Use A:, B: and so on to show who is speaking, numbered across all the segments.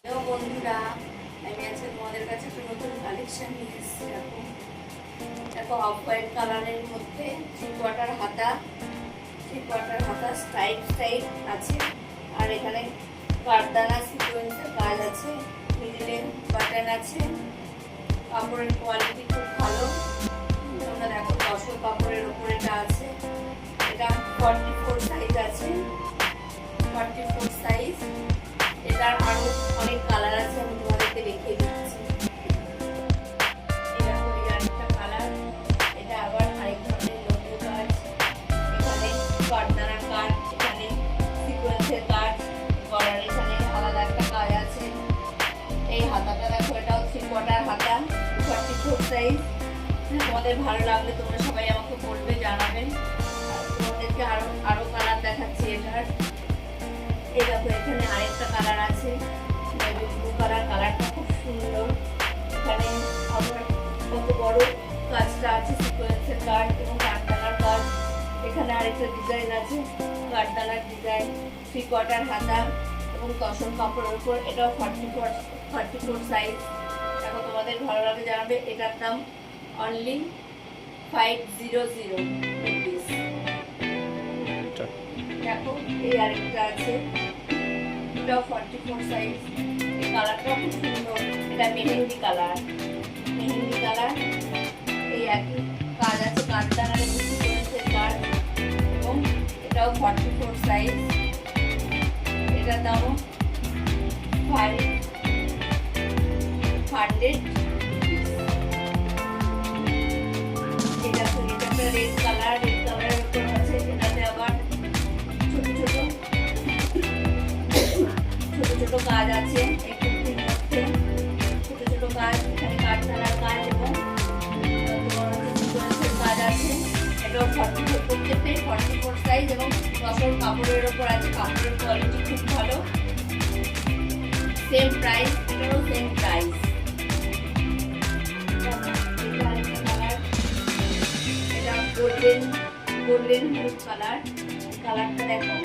A: Hello বন্ধুরা, আমি আজকে তোমাদের কাছে একটা নতুন কালেকশন নিয়ে এসেছি। দেখো অফ হোয়াইট কালারের মধ্যে থ্রি কোয়ার্টার হাতা স্ট্রাইপ আছে। আর এখানে কারদানা সিকোয়েন্সের কাজ আছে, মিডিলে বাটন আছে। কাপড়ের কোয়ালিটি খুব ভালো। তোমরা দেখো তসর কাপড়ের উপরে এটা আছে। এটা 44 সাইজ আছে, 44 সাইজ। এটার আরো অনেক কালার আছে, আমি তোমাদেরকে দেখিয়ে দিচ্ছি। এটা হলো আরেকটা কালার, এটা আবার আরেক ধরনের লোগো কাজ। এখানে কারদানার কাজ, এখানে সিকোয়েন্সের কাজ, গলার এখানে আলাদা একটা কাজ আছে। এই হাতাটা দেখো, এটাও থ্রি কোয়ার্টার হাতা, 44 সাইজ। তোমাদের ভালো লাগলে তোমরা সবাই আমাকে বলবে, জানাবেন। তোমাদেরকে আরো কালার দেখাচ্ছি এটার। এই দেখো এখানে আরেকটা কালার আছে, নেভি ব্লু কালারটা খুব সুন্দর। এখানে আবার কত বড় কাজটা আছে, সিকোয়েন্সের কাজ এবং কারদানার কাজ। এখানে আরেকটা ডিজাইন আছে, কারদানার ডিজাইন, থ্রি কোয়ার্টার হাতা এবং তসর কাপড়ের উপর। এটাও 44 সাইজ। দেখো তোমাদের ভালো লাগে জানাবে। এটার দাম অনলি 500 রুপিস। দেখো এই আরেকটা আছে, এটাও 44 সাইজ। এই কালারটাও খুব সুন্দর। এটা মেহেন্দি কালার। এই একই কাজ আছে, কারদানার সিকোয়েন্সের কাজ এবং এটাও 44 সাইজ। এটার দামও 500। এটা একটা রেড কালারের উপর আছে। এটাতে আবার ছোট ছোট কাজ আছে, একটু মধ্যে ছোট ছোট কাজ। এখানে কারদানার কাজ এবং সিকোয়েন্সের কাজ আছে। এটাও 44, প্রত্যেকটাই 44 সাইজ এবং তসর কাপড়ের ওপর আছে। কাপড়ের কোয়ালিটি খুব ভালো। সেম প্রাইস, এটারও সেম প্রাইস। এটা গোল্ডেন হলুদ কালারটা দেখো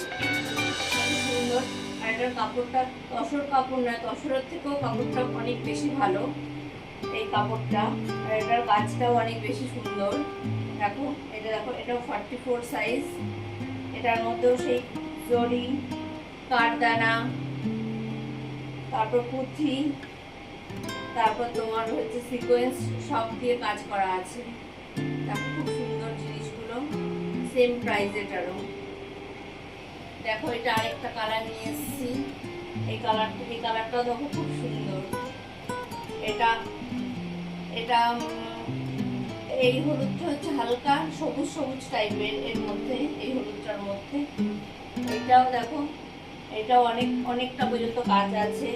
A: খুব সুন্দর। আর এটার কাপড়টা তসর কাপড় নয়, তসরের থেকেও কাপড়টা অনেক বেশি ভালো এই কাপড়টা। আর এটার কাজটাও অনেক বেশি সুন্দর। দেখো এটাও 44 সাইজ। এটার মধ্যেও সেই জরি, কারদানা, তারপর পুঁথি, তারপর তোমার হচ্ছে সিকোয়েন্স সব দিয়ে কাজ করা আছে। দেখো খুব সুন্দর জিনিসগুলো, সেম প্রাইস এটারও। দেখো এটা আরেকটা কালার নিয়ে এসেছি। এই কালারটাও দেখো খুব সুন্দর। এটা এই হলুদটা হচ্ছে হালকা সবুজ টাইপের, এর মধ্যে এই হলুদটার মধ্যে। এটাও দেখো, এটাও অনেকটা পর্যন্ত কাজ আছে।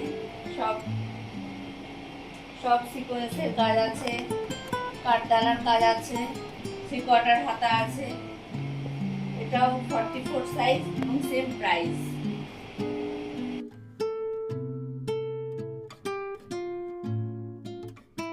A: সব সিকোয়েন্সের কাজ আছে, কারদানার কাজ আছে, থ্রি কোয়ার্টার হাতা আছে। এটাও 44 সাইজ এবং সেম প্রাইস।